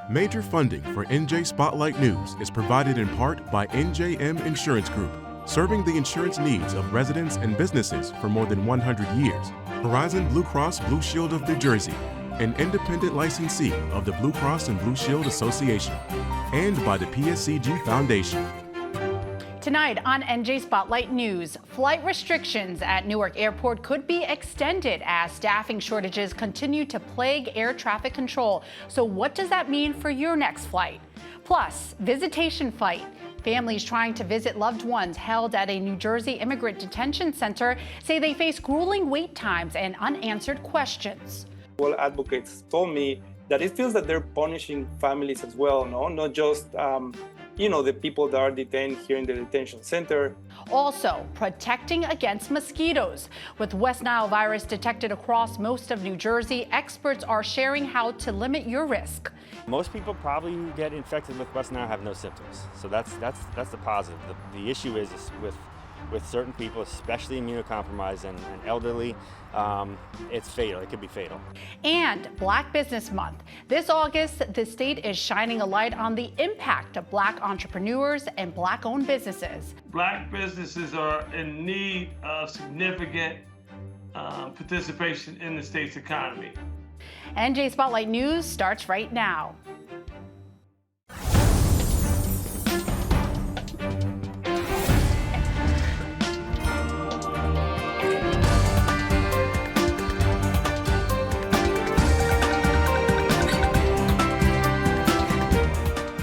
Major funding for NJ Spotlight News is provided in part by NJM Insurance Group, serving the insurance needs of residents and businesses for more than 100 years. Horizon Blue Cross Blue Shield of New Jersey, an independent licensee of the Blue Cross and Blue Shield Association, and by the PSCG Foundation. Tonight on NJ Spotlight News, flight restrictions at Newark Airport could be extended as staffing shortages continue to plague air traffic control. So what does that mean for your next flight? Plus, visitation flight. Families trying to visit loved ones held at a New Jersey immigrant detention center say they face grueling wait times and unanswered questions. Well, advocates told me that it feels that they're punishing families as well, not just the people that are detained here in the detention center. Also, protecting against mosquitoes. With West Nile virus detected across most of New Jersey, experts are sharing how to limit your risk. Most people probably who get infected with West Nile have no symptoms, so that's the positive. The issue is with certain people, especially immunocompromised and elderly, it's fatal. It could be fatal. And Black Business Month. This August, the state is shining a light on the impact of Black entrepreneurs and Black-owned businesses. Black businesses are in need of significant participation in the state's economy. NJ Spotlight News starts right now.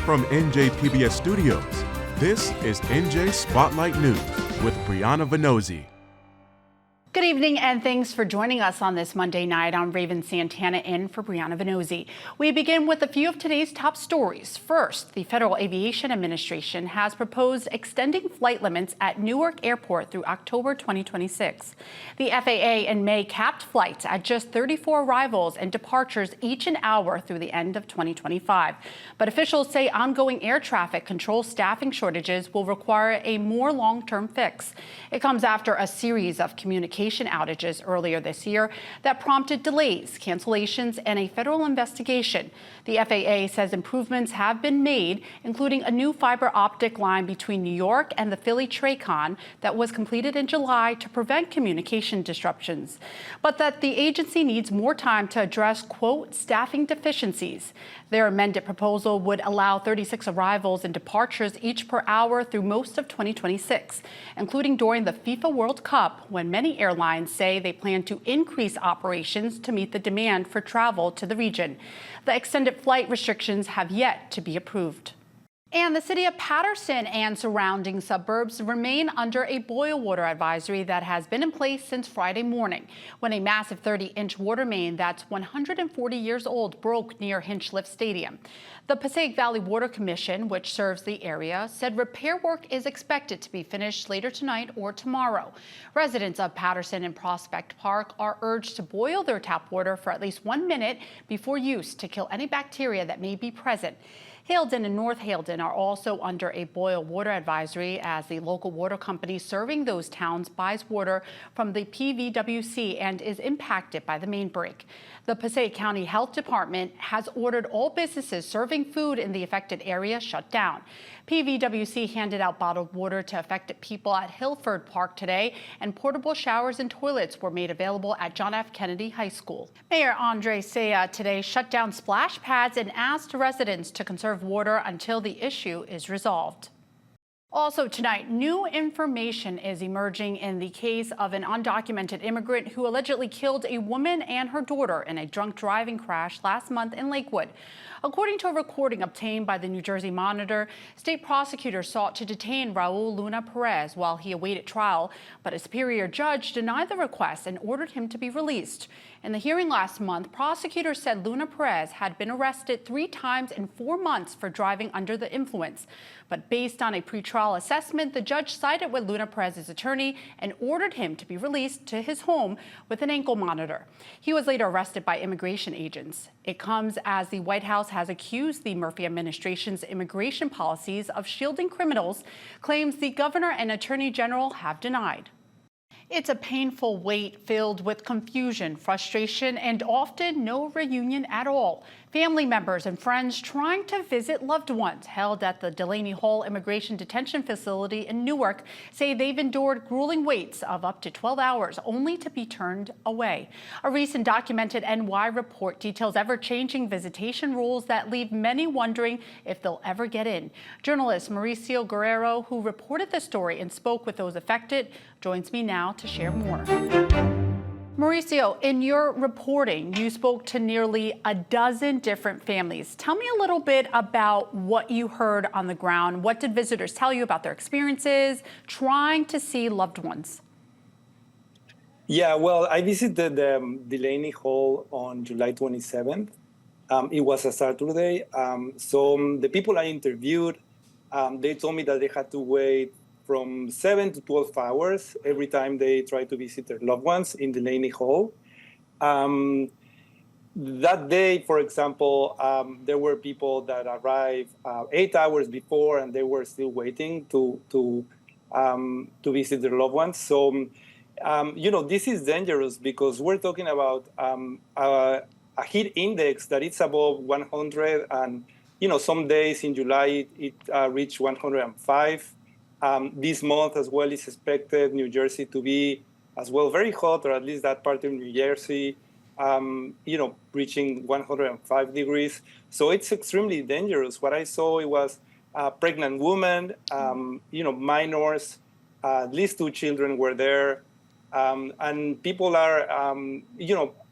From NJPBS Studios, this is NJ Spotlight News with Brianna Venozzi. Good evening and thanks for joining us on this Monday night. I'm Raven Santana in for Brianna Venozzi. We begin with a few of today's top stories. First, the Federal Aviation Administration has proposed extending flight limits at Newark Airport through October 2026. The FAA in May capped flights at just 34 arrivals and departures each an hour through the end of 2025. But officials say ongoing air traffic control staffing shortages will require a more long-term fix. It comes after a series of communication outages earlier this year that prompted delays, cancellations, and a federal investigation. The FAA says improvements have been made, including a new fiber optic line between New York and the Philly TRACON that was completed in July to prevent communication disruptions, but that the agency needs more time to address, quote, staffing deficiencies. Their amended proposal would allow 36 arrivals and departures each per hour through most of 2026, including during the FIFA World Cup, when many airlines say they plan to increase operations to meet the demand for travel to the region. The extended flight restrictions have yet to be approved. And the city of Paterson and surrounding suburbs remain under a boil water advisory that has been in place since Friday morning, when a massive 30-inch water main that's 140 years old broke near Hinchliffe Stadium. The Passaic Valley Water Commission, which serves the area, said repair work is expected to be finished later tonight or tomorrow. Residents of Paterson and Prospect Park are urged to boil their tap water for at least 1 minute before use to kill any bacteria that may be present. Haledon and North Haledon are also under a boil water advisory as the local water company serving those towns buys water from the PVWC and is impacted by the main break. The Passaic County Health Department has ordered all businesses serving food in the affected area shut down. PVWC handed out bottled water to affected people at Hilford Park today, and portable showers and toilets were made available at John F. Kennedy High School. Mayor Andre Saya today shut down splash pads and asked residents to conserve water until the issue is resolved. Also tonight, new information is emerging in the case of an undocumented immigrant who allegedly killed a woman and her daughter in a drunk driving crash last month in Lakewood. According to a recording obtained by the New Jersey Monitor, state prosecutors sought to detain Raul Luna Perez while he awaited trial, but a superior judge denied the request and ordered him to be released. In the hearing last month, prosecutors said Luna Perez had been arrested 3 times in 4 months for driving under the influence. But based on a pretrial assessment, the judge sided with Luna Perez's attorney and ordered him to be released to his home with an ankle monitor. He was later arrested by immigration agents. It comes as the White House has accused the Murphy administration's immigration policies of shielding criminals, claims the governor and attorney general have denied. It's a painful wait filled with confusion, frustration, and often no reunion at all. Family members and friends trying to visit loved ones held at the Delaney Hall Immigration Detention Facility in Newark say they've endured grueling waits of up to 12 hours only to be turned away. A recent documented NY report details ever-changing visitation rules that leave many wondering if they'll ever get in. Journalist Mauricio Guerrero, who reported the story and spoke with those affected, joins me now to share more. Mauricio, in your reporting, you spoke to nearly a dozen different families. Tell me a little bit about what you heard on the ground. What did visitors tell you about their experiences trying to see loved ones? Yeah, well, I visited Delaney Hall on July 27th. It was a Saturday. So the people I interviewed, they told me that they had to wait from 7 to 12 hours every time they try to visit their loved ones in Delaney Hall. That day, for example, there were people that arrived 8 hours before and they were still waiting to visit their loved ones. So, this is dangerous because we're talking about a heat index that is above 100, and some days in July it reached 105. This month as well is expected New Jersey to be as well very hot, or at least that part of New Jersey, reaching 105 degrees. So it's extremely dangerous. What I saw, it was a pregnant woman, minors, at least 2 children were there. And people are,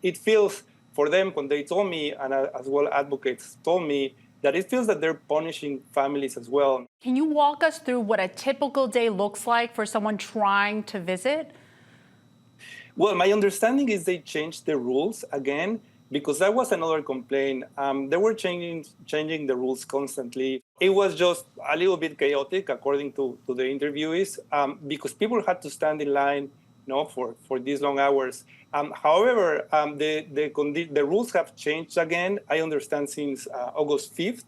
it feels for them when they told me, and as well advocates told me, that it feels that they're punishing families as well. Can you walk us through what a typical day looks like for someone trying to visit? Well, my understanding is they changed the rules again, because that was another complaint. They were changing the rules constantly. It was just a little bit chaotic, according to the interviewees, because people had to stand in line for these long hours. However, the rules have changed again. I understand since August 5th,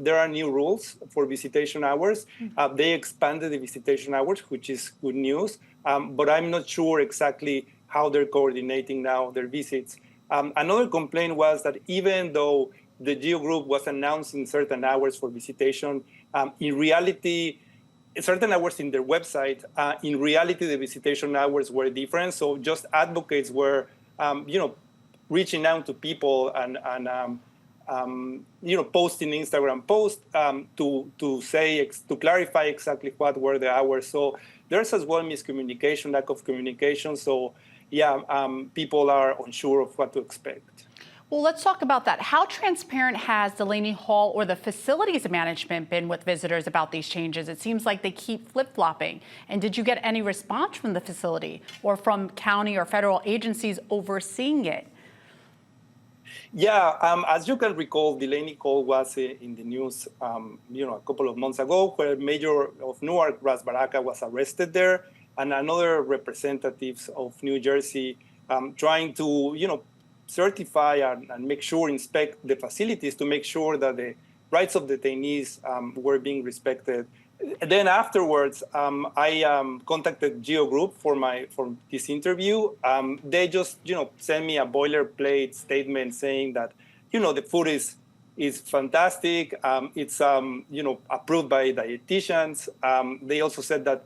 there are new rules for visitation hours. They expanded the visitation hours, which is good news. But I'm not sure exactly how they're coordinating now their visits. Another complaint was that even though the GEO Group was announcing certain hours for visitation, in reality, certain hours in their website, in reality, the visitation hours were different. So just advocates were, reaching out to people and posting Instagram posts to clarify exactly what were the hours. So there's as well miscommunication, lack of communication. So people are unsure of what to expect. Well, let's talk about that. How transparent has Delaney Hall or the facilities management been with visitors about these changes? It seems like they keep flip-flopping. And did you get any response from the facility or from county or federal agencies overseeing it? Yeah, as you can recall, Delaney Hall was in the news, a couple of months ago, where Mayor of Newark, Ras Baraka, was arrested there, and another representatives of New Jersey trying to, certify and inspect the facilities to make sure that the rights of detainees were being respected. And then afterwards, I contacted GEO Group for this interview. They just, sent me a boilerplate statement saying that, the food is fantastic. It's, approved by dietitians. They also said that,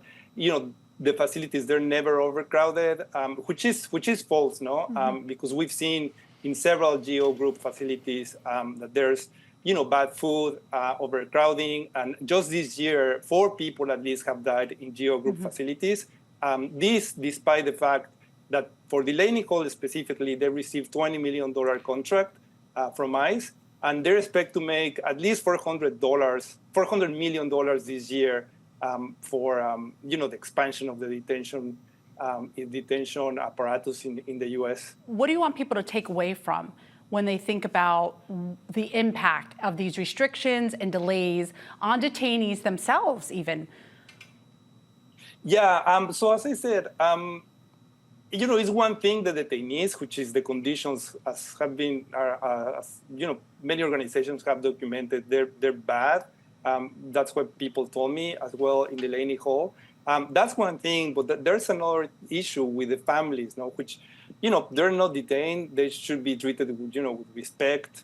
the facilities, they're never overcrowded, which is false, because we've seen in several GEO Group facilities that there's, bad food, overcrowding, and just this year, 4 people at least have died in GEO Group facilities. This, despite the fact that for Delaney Hall specifically, they received $20 million contract from ICE, and they expect to make at least $400 million this year for the expansion of the detention apparatus in the U.S. What do you want people to take away from when they think about the impact of these restrictions and delays on detainees themselves, even? Yeah. So as I said, it's one thing the detainees, which is the conditions as have been, many organizations have documented, they're bad. That's what people told me as well in Delaney Hall. That's one thing, but there's another issue with the families, which, they're not detained. They should be treated with, with respect.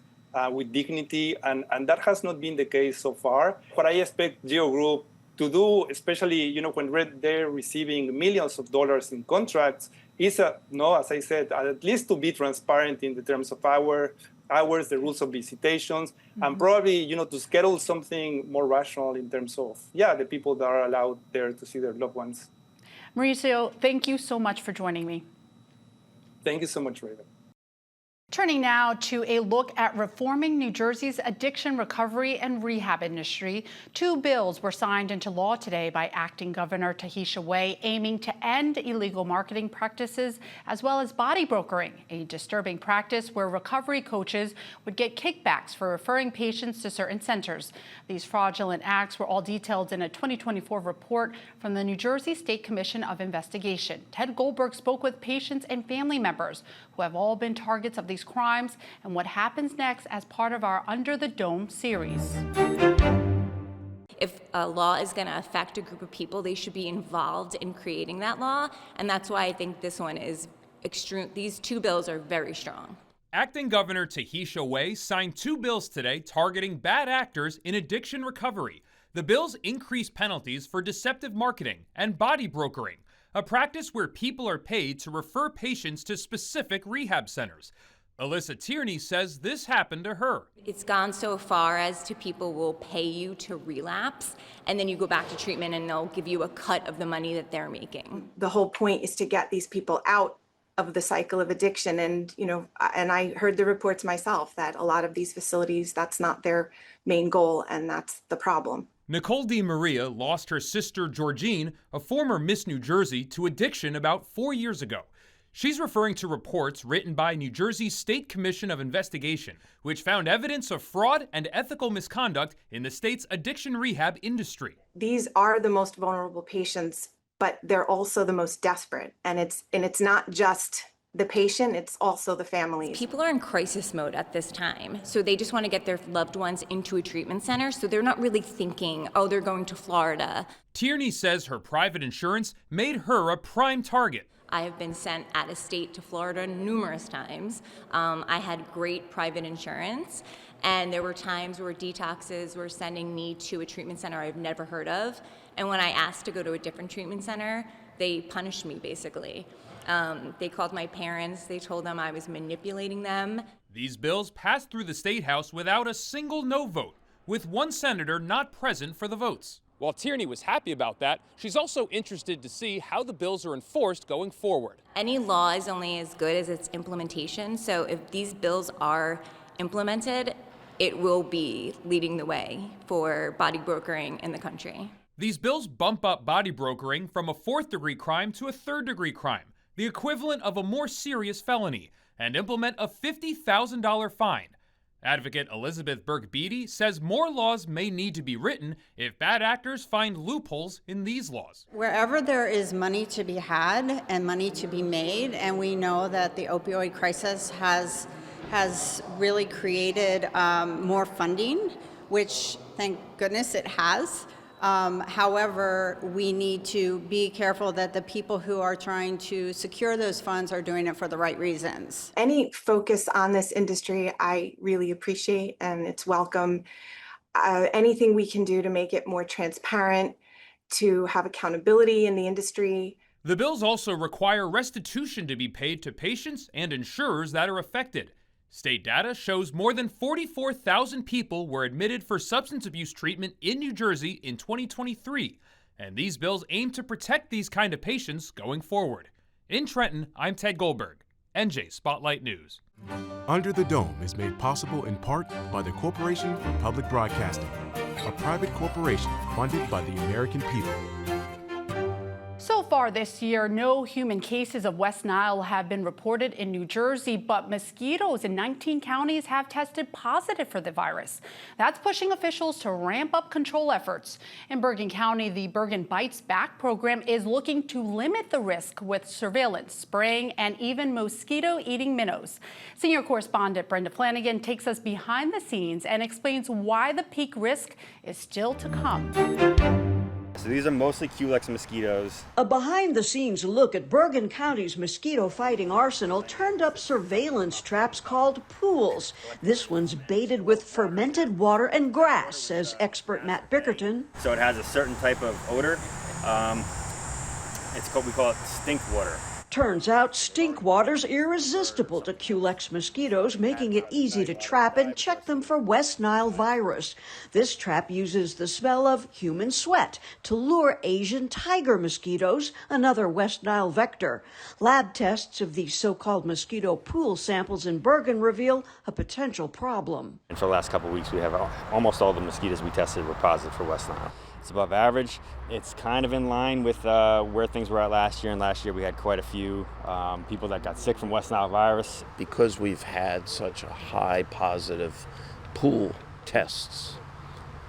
with dignity, and that has not been the case so far. What I expect Geo Group to do, especially when they're receiving millions of dollars in contracts, is as I said, at least to be transparent in the terms of hours, the rules of visitations, and probably to schedule something more rational in terms of the people that are allowed there to see their loved ones. Mauricio, thank you so much for joining me. Thank you so much, Raven. Turning now to a look at reforming New Jersey's addiction recovery and rehab industry. 2 bills were signed into law today by Acting Governor Tahesha Way, aiming to end illegal marketing practices as well as body brokering, a disturbing practice where recovery coaches would get kickbacks for referring patients to certain centers. These fraudulent acts were all detailed in a 2024 report from the New Jersey State Commission of Investigation. Ted Goldberg spoke with patients and family members who have all been targets of these crimes and what happens next as part of our Under the Dome series. If a law is going to affect a group of people, they should be involved in creating that law, and that's why I think this one is extreme. These 2 bills are very strong. Acting Governor Tahesha Way signed 2 bills today targeting bad actors in addiction recovery. The bills increase penalties for deceptive marketing and body brokering, a practice where people are paid to refer patients to specific rehab centers. Alyssa Tierney says this happened to her. It's gone so far as to people will pay you to relapse, and then you go back to treatment and they'll give you a cut of the money that they're making. The whole point is to get these people out of the cycle of addiction. And, and I heard the reports myself that a lot of these facilities, that's not their main goal, and that's the problem. Nicole DeMaria lost her sister Georgine, a former Miss New Jersey, to addiction about 4 years ago. She's referring to reports written by New Jersey's State Commission of Investigation, which found evidence of fraud and ethical misconduct in the state's addiction rehab industry. These are the most vulnerable patients, but they're also the most desperate. And it's not just the patient, it's also the families. People are in crisis mode at this time, so they just want to get their loved ones into a treatment center, so they're not really thinking, oh, they're going to Florida. Tierney says her private insurance made her a prime target. I have been sent out of state to Florida numerous times. I had great private insurance, and there were times where detoxes were sending me to a treatment center I've never heard of, and when I asked to go to a different treatment center, they punished me, basically. They called my parents, they told them I was manipulating them. These bills passed through the State House without a single no vote, with one senator not present for the votes. While Tierney was happy about that, she's also interested to see how the bills are enforced going forward. Any law is only as good as its implementation, so if these bills are implemented, it will be leading the way for body brokering in the country. These bills bump up body brokering from a 4th-degree crime to a 3rd-degree crime, the equivalent of a more serious felony, and implement a $50,000 fine. Advocate Elizabeth Burke-Beatty says more laws may need to be written if bad actors find loopholes in these laws. Wherever there is money to be had and money to be made, and we know that the opioid crisis has really created more funding, which thank goodness it has. However, we need to be careful that the people who are trying to secure those funds are doing it for the right reasons. Any focus on this industry, I really appreciate, and it's welcome. Anything we can do to make it more transparent, to have accountability in the industry. The bills also require restitution to be paid to patients and insurers that are affected. State data shows more than 44,000 people were admitted for substance abuse treatment in New Jersey in 2023, and these bills aim to protect these kind of patients going forward. In Trenton, I'm Ted Goldberg, NJ Spotlight News. Under the Dome is made possible in part by the Corporation for Public Broadcasting, a private corporation funded by the American people. So far this year, no human cases of West Nile have been reported in New Jersey, but mosquitoes in 19 counties have tested positive for the virus. That's pushing officials to ramp up control efforts. In Bergen County, the Bergen Bites Back program is looking to limit the risk with surveillance, spraying, and even mosquito-eating minnows. Senior correspondent Brenda Flanagan takes us behind the scenes and explains why the peak risk is still to come. So these are mostly Culex mosquitoes. A behind-the-scenes look at Bergen County's mosquito-fighting arsenal turned up surveillance traps called pools. This one's baited with fermented water and grass, says expert Matt Bickerton. So it has a certain type of odor. We call it stink water. Turns out stink water's irresistible to Culex mosquitoes, making it easy to trap and check them for West Nile virus. This trap uses the smell of human sweat to lure Asian tiger mosquitoes, another West Nile vector. Lab tests of these so-called mosquito pool samples in Bergen reveal a potential problem. And for the last couple of weeks, we have almost all the mosquitoes we tested were positive for West Nile. It's above average. It's kind of in line with where things were at last year. And last year we had quite a few people that got sick from West Nile virus. Because we've had such a high positive pool tests,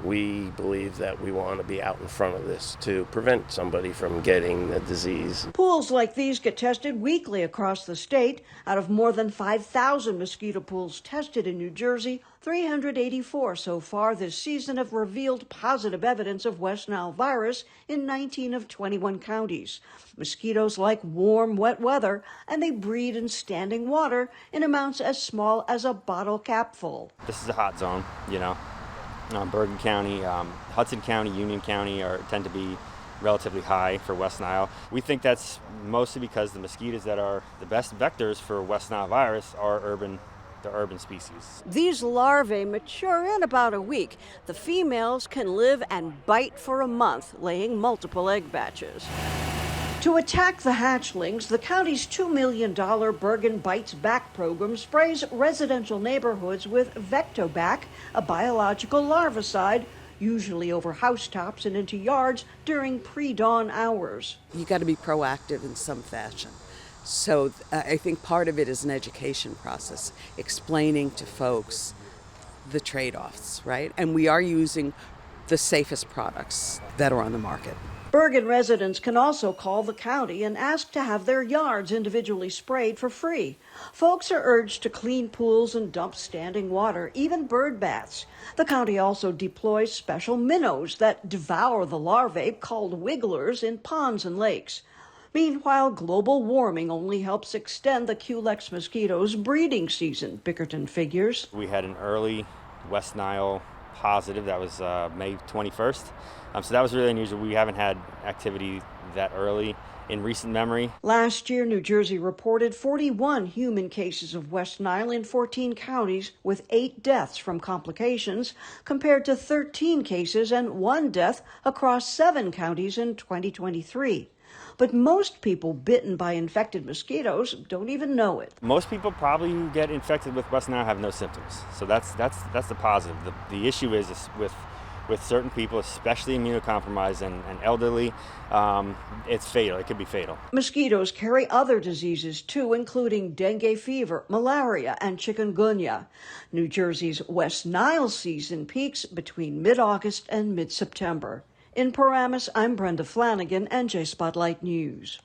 we believe that we want to be out in front of this to prevent somebody from getting the disease. Pools like these get tested weekly across the state. Out of more than 5,000 mosquito pools tested in New Jersey, 384 so far this season have revealed positive evidence of West Nile virus in 19 of 21 counties. Mosquitoes like warm, wet weather, and they breed in standing water in amounts as small as a bottle cap full. This is a hot zone, you know. Bergen County, Hudson County, Union County tend to be relatively high for West Nile. We think that's mostly because the mosquitoes that are the best vectors for West Nile virus are the urban species. These larvae mature in about a week. The females can live and bite for a month, laying multiple egg batches. To attack the hatchlings, the county's $2 million Bergen Bites Back program sprays residential neighborhoods with Vectobac, a biological larvicide, usually over housetops and into yards during pre-dawn hours. You got to be proactive in some fashion. So I think part of it is an education process, explaining to folks the trade-offs, right? And we are using the safest products that are on the market. Bergen residents can also call the county and ask to have their yards individually sprayed for free. Folks are urged to clean pools and dump standing water, even bird baths. The county also deploys special minnows that devour the larvae, called wigglers, in ponds and lakes. Meanwhile, global warming only helps extend the Culex mosquito's breeding season, Bickerton figures. We had an early West Nile positive, that was May 21st. So that was really unusual. We haven't had activity that early in recent memory. Last year, New Jersey reported 41 human cases of West Nile in 14 counties, with 8 deaths from complications, compared to 13 cases and 1 death across 7 counties in 2023. But most people bitten by infected mosquitoes don't even know it. Most people probably who get infected with West Nile have no symptoms. So that's the positive. The issue is with certain people, especially immunocompromised and elderly, it's fatal. It could be fatal. Mosquitoes carry other diseases too, including dengue fever, malaria, and chikungunya. New Jersey's West Nile season peaks between mid-August and mid-September. In Paramus, I'm Brenda Flanagan, NJ Spotlight News.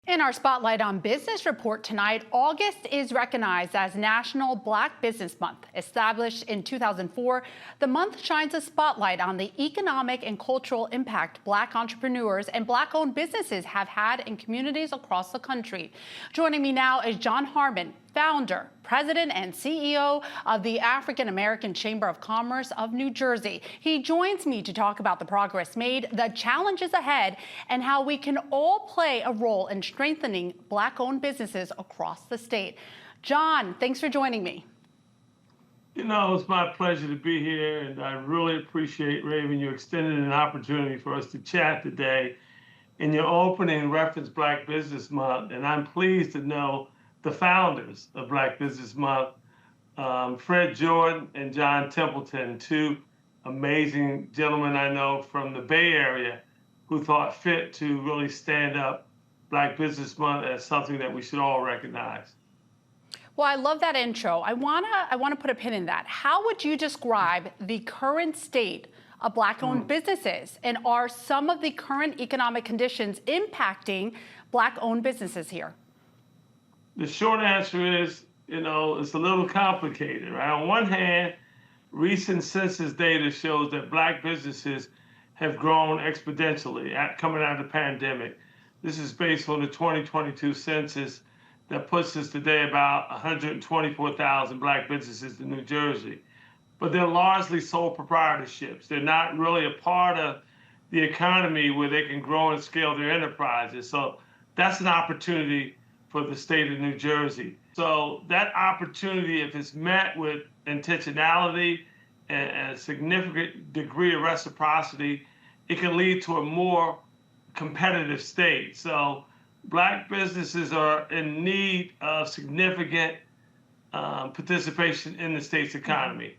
In our Spotlight on Business report tonight, August is recognized as National Black Business Month. Established in 2004, the month shines a spotlight on the economic and cultural impact Black entrepreneurs and Black-owned businesses have had in communities across the country. Joining me now is John Harmon, founder, president, and CEO of the African American Chamber of Commerce of New Jersey. He joins me to talk about the progress made, the challenges ahead, and how we can all play a role in strengthening Black-owned businesses across the state. John, thanks for joining me. You know, it's my pleasure to be here, and I really appreciate, Raven, you extended an opportunity for us to chat today. In your opening reference Black Business Month, and I'm pleased to know the founders of Black Business Month, Fred Jordan and John Templeton, 2 amazing gentlemen I know from the Bay Area who thought fit to really stand up Black Business Month as something that we should all recognize. Well, I love that intro. I wanna put a pin in that. How would you describe the current state of Black-owned businesses, and are some of the current economic conditions impacting Black-owned businesses here? The short answer is, you know, it's a little complicated, right? On one hand, recent census data shows that Black businesses have grown exponentially coming out of the pandemic. This is based on the 2022 census that puts us today about 124,000 Black businesses in New Jersey. But they're largely sole proprietorships. They're not really a part of the economy where they can grow and scale their enterprises. So that's an opportunity for the state of New Jersey. So that opportunity, if it's met with intentionality and a significant degree of reciprocity, it can lead to a more competitive state. So Black businesses are in need of significant participation in the state's economy.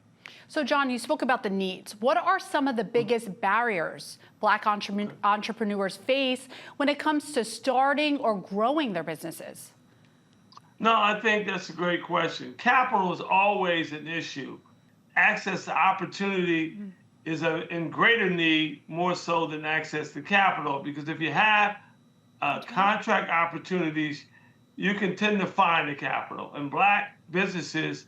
So, John, you spoke about the needs. What are some of the biggest barriers Black entrepreneurs face when it comes to starting or growing their businesses? No, I think that's a great question. Capital is always an issue. Access to opportunity is in greater need, more so than access to capital, because if you have contract opportunities, you can tend to find the capital. And Black businesses,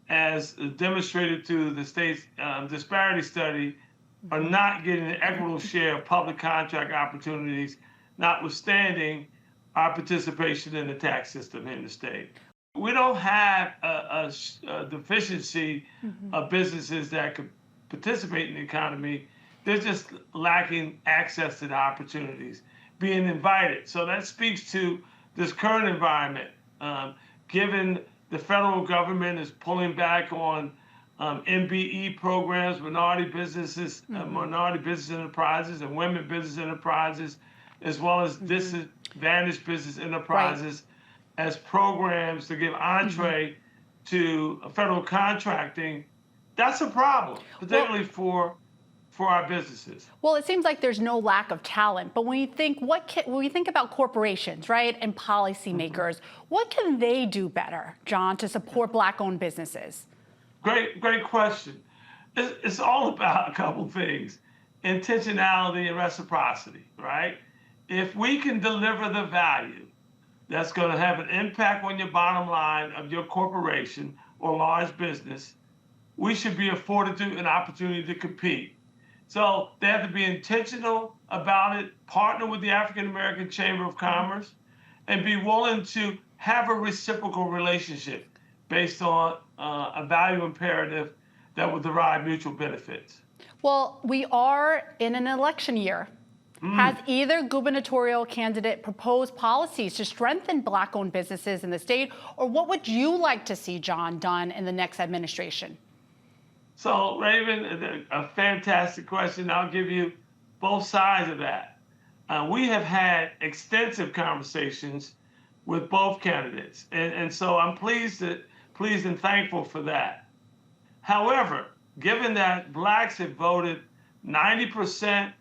as demonstrated through the state's disparity study, are not getting an equitable share of public contract opportunities, notwithstanding our participation in the tax system in the state. We don't have a deficiency of businesses that could participate in the economy. They're just lacking access to the opportunities, being invited. So that speaks to this current environment, given the federal government is pulling back on MBE programs, minority business enterprises, and women business enterprises, as well as disadvantaged business enterprises, as programs to give entree to federal contracting. That's a problem, particularly for our businesses. Well, it seems like there's no lack of talent, but when you think about corporations, right, and policymakers, what can they do better, John, to support Black-owned businesses? Great question. It's all about a couple things: intentionality and reciprocity, right? If we can deliver the value that's going to have an impact on your bottom line of your corporation or large business, we should be afforded an opportunity to compete. So they have to be intentional about it, partner with the African American Chamber of Commerce, and be willing to have a reciprocal relationship based on a value imperative that will derive mutual benefits. Well, we are in an election year. Has either gubernatorial candidate proposed policies to strengthen Black-owned businesses in the state, or what would you like to see, John, done in the next administration? So, Raven, a fantastic question. I'll give you both sides of that. We have had extensive conversations with both candidates, and so I'm pleased and thankful for that. However, given that Blacks have voted 90%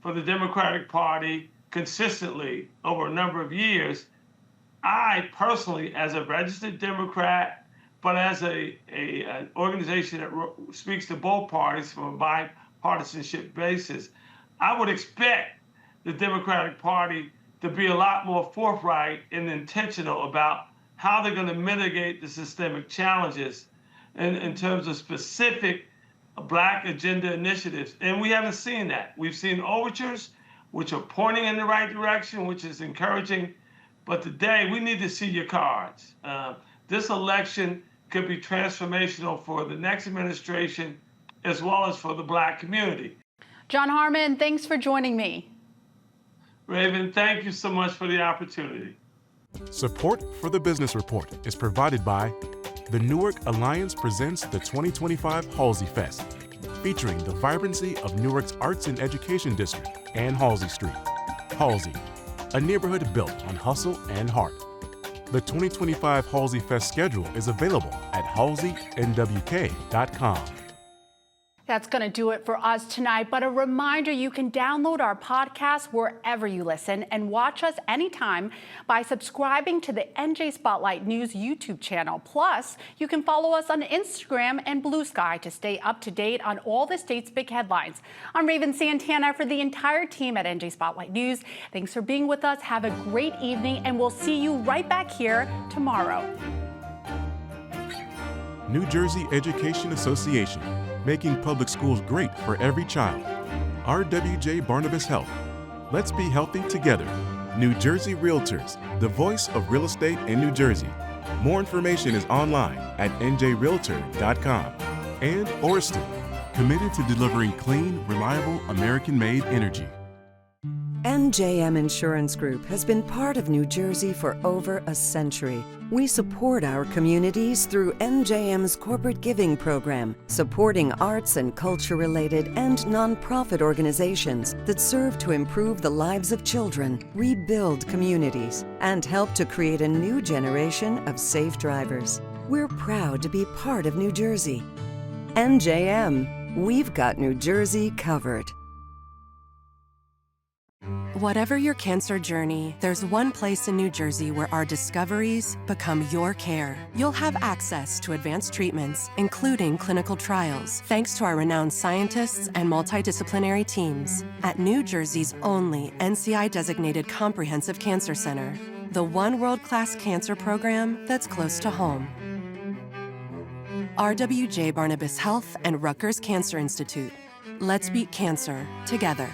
for the Democratic Party consistently over a number of years, I personally, as a registered Democrat, but as an organization that speaks to both parties from a bipartisanship basis, I would expect the Democratic Party to be a lot more forthright and intentional about how they're going to mitigate the systemic challenges in terms of specific Black agenda initiatives. And we haven't seen that. We've seen overtures, which are pointing in the right direction, which is encouraging. But today, we need to see your cards. This election could be transformational for the next administration, as well as for the Black community. John Harmon, thanks for joining me. Raven, thank you so much for the opportunity. Support for the Business Report is provided by the Newark Alliance presents the 2025 Halsey Fest, featuring the vibrancy of Newark's Arts and Education District and Halsey Street. Halsey, a neighborhood built on hustle and heart. The 2025 Halsey Fest schedule is available at halseynwk.com. That's going to do it for us tonight, but a reminder, you can download our podcast wherever you listen and watch us anytime by subscribing to the NJ Spotlight News YouTube channel. Plus, you can follow us on Instagram and Blue Sky to stay up to date on all the state's big headlines. I'm Raven Santana for the entire team at NJ Spotlight News. Thanks for being with us. Have a great evening, and we'll see you right back here tomorrow. New Jersey Education Association, making public schools great for every child. RWJ Barnabas Health. Let's be healthy together. New Jersey Realtors, the voice of real estate in New Jersey. More information is online at njrealtor.com. And Orsted, committed to delivering clean, reliable, American-made energy. NJM Insurance Group has been part of New Jersey for over a century. We support our communities through NJM's corporate giving program, supporting arts and culture-related and nonprofit organizations that serve to improve the lives of children, rebuild communities, and help to create a new generation of safe drivers. We're proud to be part of New Jersey. NJM, we've got New Jersey covered. Whatever your cancer journey, there's one place in New Jersey where our discoveries become your care. You'll have access to advanced treatments, including clinical trials, thanks to our renowned scientists and multidisciplinary teams at New Jersey's only NCI-designated comprehensive cancer center, the one world-class cancer program that's close to home. RWJ Barnabas Health and Rutgers Cancer Institute. Let's beat cancer together.